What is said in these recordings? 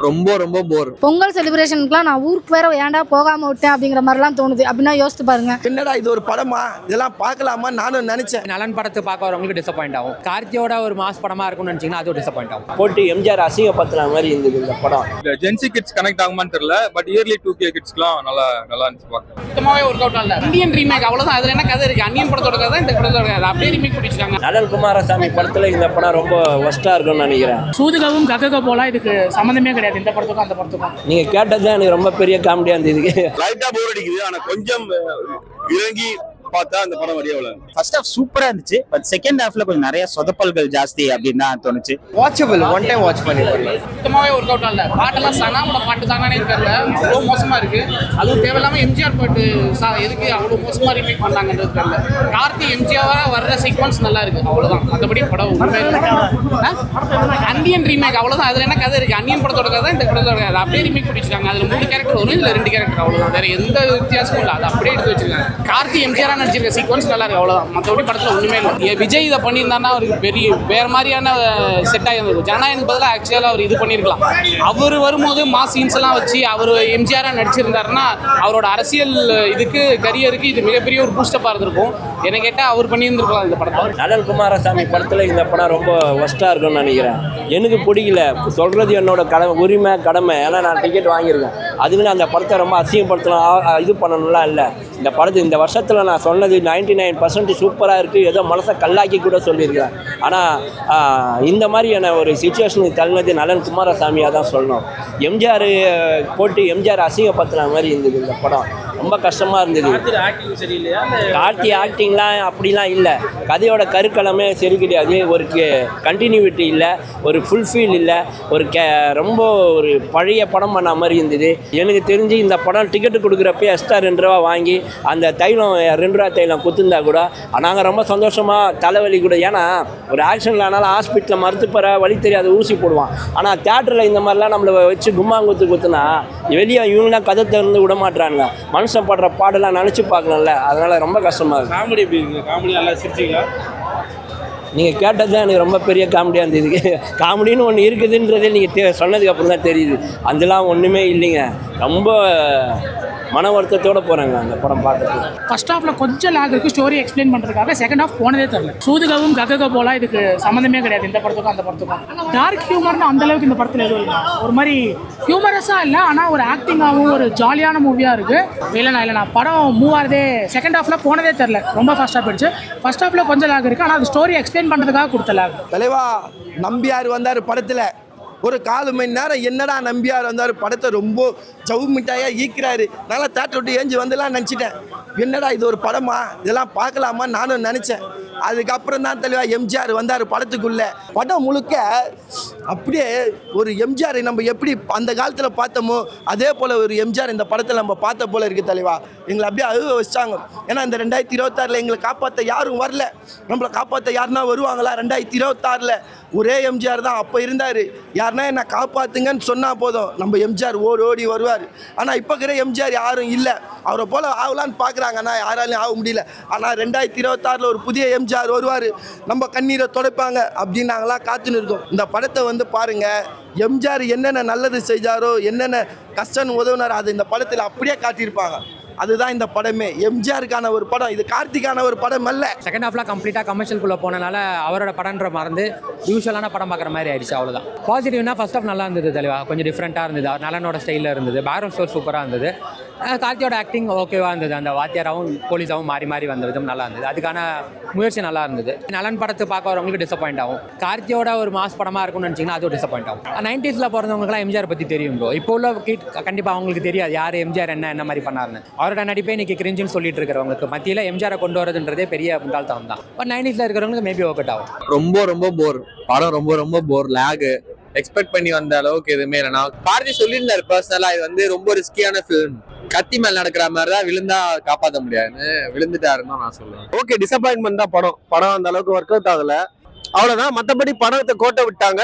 ரொம்ப ரொம்ப போர். பொங்கல் செலிப்ரேஷனுக்குலாம் நான் ஊருக்கு வேற ஏன்டா போகாம விட்டேன் அப்படிங்கிற மாதிரிலாம் தோணுது. அப்படின்னா யோசித்து பாருங்க. என்னடா இது ஒரு படமா, இதெல்லாம் பார்க்கலாமா நானும் நினைச்சேன். நலன் படத்தை பார்க்க வரவங்களுக்கு டிசப்பாயிண்ட் ஆகும். கார்த்தியோட ஒரு மாஸ் படமா இருக்கும்னு நினைச்சீங்கன்னா அது டிசப்பாயிண்ட் ஆகும். போட்டு எம்ஜிஆர் அசிங்கப்படுத்துற மாதிரி இருந்தது இந்த படம். ஜென்சி கிட்ஸ் கனெக்ட் ஆகுமான்னு தெரியல, பட் இயர்லி 2K கிட்ஸ்க்குலாம் நல்லா இருந்துச்சு பார்க்க. சுத்தமாவே ஒர்க் அவுட் ஆகல. இந்தியன் ரீமேக் அவ்வளவுதான். அதுல என்ன கதை இருக்கு? அன்னியன் படத்தோட கதை இந்த படத்தோட கதை அப்படியே ரீமேக் பண்ணிட்டாங்க. நலன் குமாரசாமி படத்துல இந்த படம் ரொம்ப ஒஸ்டா இருக்கும்னு நினைக்கிறேன். சூதுகவும் கக்கக போல இதுக்கு சம்பந்தமே கிடையாது இந்த படத்துக்கும் அந்த படத்துக்கும். நீங்க கேட்டது எனக்கு ரொம்ப பெரிய காமெடியா இருந்தது. லைட்டா போர் அடிக்குது, ஆனா கொஞ்சம் இறங்கி பார்த்தா அந்த படம் வழியா விளையாடு. ஃபர்ஸ்ட் ஹாஃப் சூப்பரா இருந்துச்சு, பட் செகண்ட் ஹாஃப்ல கொஞ்சம் நிறைய சொதப்பல்கள் ஜாஸ்தி அப்படின்னு தான் தோணுச்சு. வாட்சபிள், ஒன் டைம் வாட்ச் பண்ணிருக்கேன். சுத்தமாவே ஒர்க் அவுட் ஆகல. பாட்டெல்லாம் சனாவோட பாட்டு தானே தெரியல, அவ்வளோ மோசமா இருக்கு. அதுவும் தேவையில்லாம எம்ஜிஆர் பாட்டு எதுக்கு அவ்வளோ மோசமா ரீமேக் பண்ணாங்கன்றது தெரியல. கார்த்தி எம்ஜிஆர் வர்ற சீக்வன்ஸ் நல்லா இருக்கு, அவ்வளவுதான். மற்றபடி படம் அன்னியன் ரீமேக் அவ்வளவுதான். அதுல என்ன கதை இருக்கு? அன்னியன் படத்தோட கதை இந்த படத்தோட கதை அப்படியே ரீமேக் பண்ணிருக்காங்க. அதுல 3 கேரக்டர் வரும், இதுல 2 கேரக்டர், அவ்வளவுதான். வேற எந்த வித்தியாசமும் இல்லை, அது அப்படியே எடுத்து வச்சிருக்காங்க. கார்த்தி எம்ஜிஆர் நடிச்சிருக்க சீக்வன்ஸ் நல்லா இருக்கு, அவ்வளவுதான். மற்றபடி படத்துல ஒண்ணுமே இல்லை. விஜய் இதை பண்ணியிருந்தாருன்னா அவருக்கு பெரிய வேற மாதிரியான செட் ஆகிருந்தது. ஜனநாயகனுக்கு பதிலாக ஆக்சுவலாக அவர் இது பண்ணியிருக்கலாம். அவர் வரும்போது மாஸ் சீன்ஸ் எல்லாம் வச்சு அவர் எம்ஜிஆராக நடிச்சிருந்தாருன்னா அவரோட அரசியல் இதுக்கு கரியருக்கு இது மிகப்பெரிய ஒரு பூஸ்டப்பாக இருந்திருக்கும். என்ன கேட்டால் அவர் பண்ணியிருந்திருக்கலாம் இந்த படத்தை. நலன் குமாரசாமி படத்துல இந்த படம் ரொம்ப ஒஸ்டா இருக்கும்னு நினைக்கிறேன். எனக்கு பிடிக்கல, சொல்றது என்னோட கடமை, உரிமை, கடமை. ஏன்னா நான் டிக்கெட் வாங்கியிருக்கேன். அதுக்குன்னு அந்த படத்தை ரொம்ப அசிங்கப்படுத்தலாம், இது பண்ணணும்லாம் இல்லை. இந்த படத்தை இந்த வருஷத்தில் நான் சொன்னது 99% சூப்பராக இருக்குது. ஏதோ மனசை கல்லாக்கி கூட சொல்லியிருக்கிறேன். ஆனால் இந்த மாதிரியான ஒரு சுச்சுவேஷனுக்கு தள்ளினது நலன் குமாரசாமியாக தான் சொல்லணும். எம்ஜிஆர் போட்டு எம்ஜிஆர் அசிங்கப்படுத்துற மாதிரி இருந்தது இந்த படம். ரொம்ப கஷ்டமாக இருந்தது. கார்த்தி ஆக்டிங்லாம் அப்படிலாம் இல்லை. கதையோட கருக்களமே சரி கிடையாது. ஒரு கண்டினியூட்டி இல்லை, ஒரு ஃபுல்ஃபீல் இல்லை, ரொம்ப ஒரு பழைய படம் பண்ண மாதிரி இருந்தது. எனக்கு தெரிஞ்சு இந்த படம் டிக்கெட்டு கொடுக்குறப்ப எக்ஸ்ட்ரா 2 ரூபா வாங்கி அந்த தைலம் 2 ரூபா தைலம் குத்துந்தா கூட நாங்கள் ரொம்ப சந்தோஷமாக தலைவலி கூட. ஏன்னா ஒரு ஆக்ஷனில் ஆனாலும் ஹாஸ்பிட்டலில் மருத்துவர வழி தெரியாத ஊசி போடுவான். ஆனால் தேட்டரில் இந்த மாதிரிலாம் நம்மளை வச்சு கும்மாங்குத்து குத்துனா வெளியே இவங்களாம் கதை திறந்து விட மாட்டுறாங்க. மனுஷன் படுற பாடெல்லாம் நினச்சி பார்க்கலாம்ல, அதனால ரொம்ப கஷ்டமாக இருக்குது. காமெடி எப்படி இருக்கு? காமெடி நல்லா சிரிச்சிங்களா? நீங்கள் கேட்டது தான் எனக்கு ரொம்ப பெரிய காமெடியாக இருந்தது. காமெடின்னு ஒன்று இருக்குதுன்றதே நீங்கள் சொன்னதுக்கு அப்புறம் தான் தெரியுது. அதெல்லாம் ஒன்றுமே இல்லைங்க. ரொம்ப மன வருத்தத்தோடு போகிறாங்க அந்த படம் பார்க்குறது. ஃபர்ஸ்ட் ஹாஃப்ல கொஞ்சம் லாக் இருக்கு, ஸ்டோரி எக்ஸ்பிளைன் பண்ணுறதுக்காக. செகண்ட் ஹாஃப் போனதே தெரியல. சூதுகவும் கக்கக போல இதுக்கு சம்மந்தமே கிடையாது இந்த படத்துக்கும் அந்த படத்துக்கும். டார்க் ஹியூமர்னு அந்த அளவுக்கு இந்த படத்தில் எதுவும் இல்லை. ஒரு மாதிரி ஹியூமரஸாக இல்லை, ஆனால் ஒரு ஆக்டிங்காகவும் ஒரு ஜாலியான மூவியாக இருக்குது. இல்லைண்ணா படம் மூவ் ஆகிறதே செகண்ட் ஹாஃப்ல போனதே தெரில, ரொம்ப ஃபாஸ்ட்டாக போயிடுச்சு. ஃபர்ஸ்ட் ஹாஃப்ல கொஞ்சம் லாக் இருக்குது, ஆனால் அது ஸ்டோரி எக்ஸ்பிளைன் பண்ணுறதுக்காக கொடுத்த லாக். தலைவா நம்பியார் வந்தார் படத்தில் ஒரு 4 மணி நேரம். என்னடா நம்பியார் வந்தார் படத்தை ரொம்ப ஜவு மிட்டாயாக ஈக்கிறாரு. நல்லா தேட்டர் விட்டு ஏஞ்சி வந்துலாம் நினச்சிட்டேன். என்னடா இது ஒரு படமா, இதெல்லாம் பார்க்கலாமா நானும் நினச்சேன். அதுக்கப்புறம் தான் தலைவா எம்ஜிஆர் வந்தார் படத்துக்குள்ளே. படம் முழுக்க அப்படியே ஒரு எம்ஜிஆர் நம்ம எப்படி அந்த காலத்தில் பார்த்தோமோ அதே போல் ஒரு எம்ஜிஆர் இந்த படத்தில் நம்ம பார்த்த போல் இருக்குது தலைவா. எங்களை அப்படியே அழுவ வச்சாங்க. ஏன்னா இந்த 2026 எங்களை காப்பாற்ற யாரும் வரல. நம்மளை காப்பாற்ற யாருன்னா வருவாங்களா? 2026 ஒரே எம்ஜிஆர் தான் அப்போ இருந்தார். யாருன்னா என்னை காப்பாற்றுங்கன்னு சொன்னால் போதும், நம்ம எம்ஜிஆர் ஓடி வருவார். ஆனால் இப்போ இருக்கிற எம்ஜிஆர் யாரும் இல்லை. அவரை போல் ஆகலான்னு பார்க்குறாங்க, ஆனால் யாராலையும் ஆக முடியல. ஆனால் 2026 ஒரு புதிய எம்ஜிஆர் வருவார், நம்ம கண்ணீரை துடைப்பாங்க அப்படின்னு நாங்களாம் காத்துன்னு இருக்கோம். இந்த படத்தை வந்து பாருங்கள். எம்ஜிஆர் என்னென்ன நல்லது செஞ்சாரோ, என்னென்ன கஷ்டம் உதவினாரோ அது இந்த படத்தில் அப்படியே காட்டியிருப்பாங்க. அதுதான் இந்த படமே. எம்ஜிஆருக்கான ஒரு படம், இது கார்த்திகான ஒரு படம் அல்ல. செகண்ட் ஹாஃப்லாம் கம்ப்ளீட்டாக கமர்ஷியலுக்குள்ளே போனனால அவரோட படம்ன்ற மறந்து யூஸ்வலான படம் பார்க்குற மாதிரி ஆயிடுச்சு, அவ்வளோதான். பாசிட்டிவ்னா ஃபர்ஸ்ட் ஹாஃப் நல்லா இருந்தது தலைவா, கொஞ்சம் டிஃப்ரெண்ட்டாக இருந்தது. நலனோட ஸ்டைலில் இருந்தது. பேக்ரவுண்ட் ஸ்கோர் சூப்பராக இருந்தது. கார்த்தியோட ஆக்டிங் ஓகேவாக இருந்தது. அந்த வாத்தியாராவும் போலீஸாகவும் மாறி வந்த விதம் நல்லா இருந்தது. அதுக்கான முயற்சி நல்லா இருந்தது. நலன் படத்தை பார்க்க வரவங்களுக்கு டிசப்பாயிண்ட் ஆகும். கார்த்தியோட ஒரு மாஸ் படமாக இருக்கும்னு நினச்சிங்கன்னா அதுவும் டிசப்பாயிண்ட் ஆகும். 90s பிறந்தவங்களுக்குலாம் எம்ஜிஆர் பற்றி தெரியும் ப்ரோ. இப்போ உள்ள கண்டிப்பாக அவங்களுக்கு தெரியாது யார் எம்ஜிஆர் என்ன மாதிரி பண்ணாருன்னு. அவரோட நடிப்பே இன்னைக்கு கிரிஞ்சுன்னு சொல்லிட்டு இருக்கிறவங்களுக்கு மத்தியில் எம்ஜிஆரை கொண்டு வரதுன்றதே பெரிய முட்டாள்தனம் தான். பட் 90s இருக்கிறவங்களுக்கு மேபி ஒர்க் அவுட் ஆகும். ரொம்ப போர் படம், ரொம்ப போர். லேக் எக்ஸ்பெக்ட் பண்ணி வந்த அளவுக்கு எதுவுமே இல்லைனா. கார்த்தி சொல்லியிருந்தாரு பர்சனலா இது வந்து ரொம்ப ரிஸ்கியான ஃபிலிம், கத்தி மேல நடக்கிற மாதிரி தான், விழுந்தா காப்பாற்ற முடியாதுன்னு விழுந்துட்டாருன்னு நான் சொல்லுவேன். ஓகே, டிசப்பாயின்மெண்ட் தான். படம் அந்த அளவுக்கு ஒர்க் அவுட் ஆகல, அவ்வளவுதான். மற்றபடி படத்தை கோட்டை விட்டாங்க.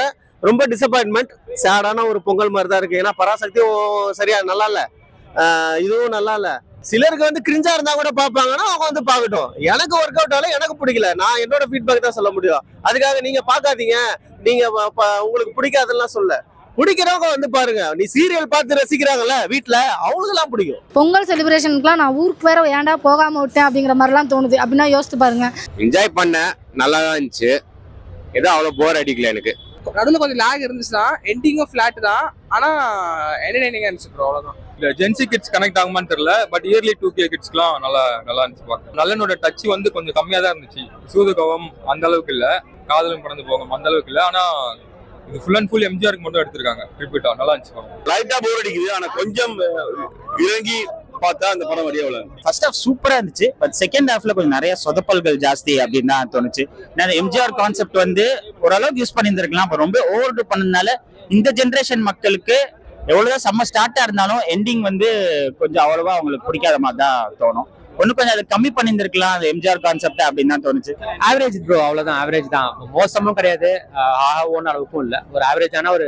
ரொம்ப டிசப்பாயின்மெண்ட், சேடான ஒரு பொங்கல் மாதிரி தான் இருக்கு. ஏன்னா பராசக்தியும் சரியா நல்லா இல்ல, இதுவும் நல்லா இல்ல. சிலருக்கு வந்து கிரிஞ்சா இருந்தா கூட பாப்பாங்கன்னா அவங்க வந்து பாக்கட்டும். எனக்கு ஒர்க் அவுட் ஆகல, எனக்கு பிடிக்கல. நான் என்னோட ஃபீட்பேக் தான் சொல்ல முடியும். அதுக்காக நீங்க பாக்காதீங்க, நீங்க உங்களுக்கு பிடிக்காதுலாம் சொல்ல. பிடிக்கிறவங்க வந்து பாருங்க. நீ சீரியல் பார்த்து ரசிக்கிறாங்கல்ல வீட்டுல, அவங்களுக்கெல்லாம் பிடிக்கும். பொங்கல் செலிப்ரேஷனுக்குலாம் நான் ஊருக்கு வேற ஏன்டா போகாம விட்டேன் அப்படிங்கிற மாதிரிலாம் தோணுது. அப்படின்னா யோசித்து பாருங்க. என்ஜாய் பண்ணேன், நல்லா தான் இருந்துச்சு. ஏதோ அவ்வளோ போர் அடிக்கல எனக்கு. நடுவில் கொஞ்சம் லேக் இருந்துச்சுன்னா எண்டிங்கும் ஃபிளாட் தான், ஆனா என்டர்டைனிங்காக இருந்துச்சு ப்ரோ, அவ்வளோதான். இல்ல ஜென்சி கிட்ஸ் கனெக்ட் ஆகுமான்னு தெரியல, பட் இயர்லி 2K கிட்ஸ்க்குலாம் நல்லா இருந்துச்சு பார்க்க. நல்லனோட டச் வந்து கொஞ்சம் கம்மியா தான் இருந்துச்சு. சூதுகவம் அந்த அளவுக்கு இல்ல, காதலும் கடந்து போகும் அந்த அளவுக்கு இல்ல. ஆனா இது ஃபுல் அண்ட் ஃபுல் எம்ஜிஆருக்கு மட்டும் எடுத்திருக்காங்க. ரிப்பீட்டா நல்லா இருந்துச்சு படம். லைட்டா போர் அடிக்குது, ஆனா கொஞ்சம் இறங்கி பார்த்தா அந்த படம் வழியா விளையாடு. ஃபர்ஸ்ட் ஹாஃப் சூப்பரா இருந்துச்சு. பட் செகண்ட் ஹாஃப்ல கொஞ்சம் நிறைய சொதப்பல்கள் ஜாஸ்தி அப்படின்னு தான் தோணுச்சு. நான் எம்ஜிஆர் கான்செப்ட் வந்து ஓரளவுக்கு யூஸ் பண்ணியிருந்திருக்கலாம். இப்போ ரொம்ப ஓவர் பண்ணதுனால இந்த ஜென்ரேஷன் மக்களுக்கு எவ்வளவுதான் செம்ம ஸ்டார்ட்டா இருந்தாலும் எண்டிங் வந்து கொஞ்சம் அவ்வளவா அவங்களுக்கு பிடிக்காத மாதிரி தான் தோணும். ஒன்னும் கொஞ்சம் அதை கம்மி பண்ணியிருந்திருக்கலாம் அந்த எம்ஜிஆர் கான்செப்ட் அப்படின்னு தான் தோணுச்சு. ஆவரேஜ் ப்ரோ, அவ்வளோதான். ஆவரேஜ் தான், மோசமும் கிடையாது, ஓன் அளவுக்கும் இல்லை. ஒரு ஆவரேஜான ஒரு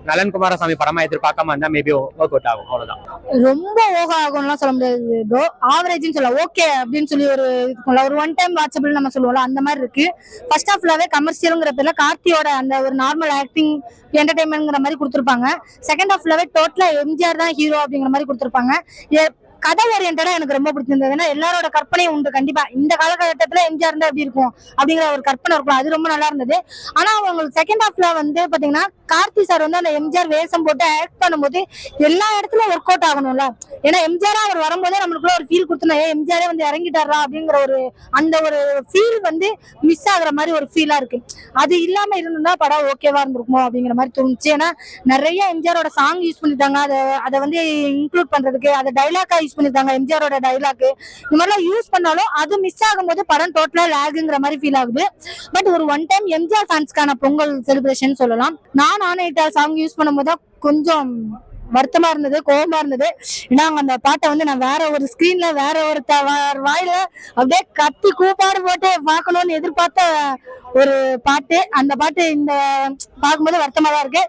நலன் குமாரசாமி படமா எதிர்பார்க்காம இருந்தா மேபி ஒர்க் அவுட் ஆகும், அவ்வளவுதான். ரொம்ப ஓகா ஆகும்லாம் சொல்ல முடியாது ப்ரோ. ஆவரேஜ்னு சொல்லலாம், ஓகே அப்படின்னு சொல்லி ஒரு ஒரு ஒன் டைம் வாட்சபிள் நம்ம சொல்லுவோம்ல, அந்த மாதிரி இருக்கு. ஃபர்ஸ்ட் ஹாஃப்லவே கமர்ஷியலுங்கிற பேர்ல கார்த்தியோட அந்த ஒரு நார்மல் ஆக்டிங் என்டர்டைன்மெண்ட்ங்கிற மாதிரி கொடுத்துருப்பாங்க. செகண்ட் ஹாஃப்லவே டோட்டலா எம்ஜிஆர் தான் ஹீரோ அப்படிங்கிற மாதிரி கொடுத்துருப்பாங்க. கதை ஓரியன்டா எனக்கு ரொம்ப பிடிச்சிருந்தது. ஏன்னா எல்லாரோட கற்பனையும் உண்டு, கண்டிப்பா இந்த காலகட்டத்துல எம்ஜிஆர் இருந்தா எப்படி இருக்கும் அப்படிங்கிற ஒரு கற்பனை இருக்கும், அது ரொம்ப நல்லா இருந்தது. ஆனா அவங்களுக்கு செகண்ட் ஹாஃப்ல வந்து பாத்தீங்கன்னா கார்த்தி சார் வந்து அந்த எம்ஜிஆர் வேஷம் போட்டு ஆக்ட் பண்ணும்போது எல்லா இடத்துலயும் ஒர்க் அவுட் ஆகணும்ல. ஏன்னா எம்ஜிஆரா அவர் வரும்போதே நம்மளுக்குள்ள ஒரு ஃபீல் கொடுத்தோம், எம்ஜிஆரே வந்து இறங்கிட்டாரா அப்படிங்கிற ஒரு அந்த ஒரு ஃபீல் வந்து மிஸ் ஆகுற மாதிரி ஒரு ஃபீலா இருக்கு. அது இல்லாம இருந்தா படம் ஓகேவா இருந்திருக்குமோ அப்படிங்கிற மாதிரி தோணுச்சு. ஏன்னா நிறைய எம்ஜிஆரோட சாங் யூஸ் பண்ணிட்டாங்க, அதை வந்து இன்க்ளூட் பண்றதுக்கு அதை டைலாக்கா யூஸ் பண்ணிருக்காங்க. எம்ஜிஆரோட டைலாக் இந்த மாதிரிலாம் யூஸ் பண்ணாலும் அது மிஸ் ஆகும்போது படம் டோட்டலா லேகுங்கிற மாதிரி ஃபீல் ஆகுது. பட் ஒரு ஒன் டைம் எம்ஜிஆர் ஃபேன்ஸ்க்கான பொங்கல் செலிப்ரேஷன் சொல்லலாம். நான் ஆனையிட்டா சாங் யூஸ் பண்ணும்போது கொஞ்சம் வருத்தமா இருந்தது, கோபமா இருந்தது. ஏன்னா அந்த பாட்டை வந்து நான் வேற ஒரு ஸ்கிரீன்ல வேற ஒரு வாயில அப்படியே கத்தி கூப்பாடு போட்டு பார்க்கணும்னு எதிர்பார்த்த ஒரு பாட்டு. அந்த பாட்டு இந்த பார்க்கும்போது வருத்தமா தான் இருக்கு.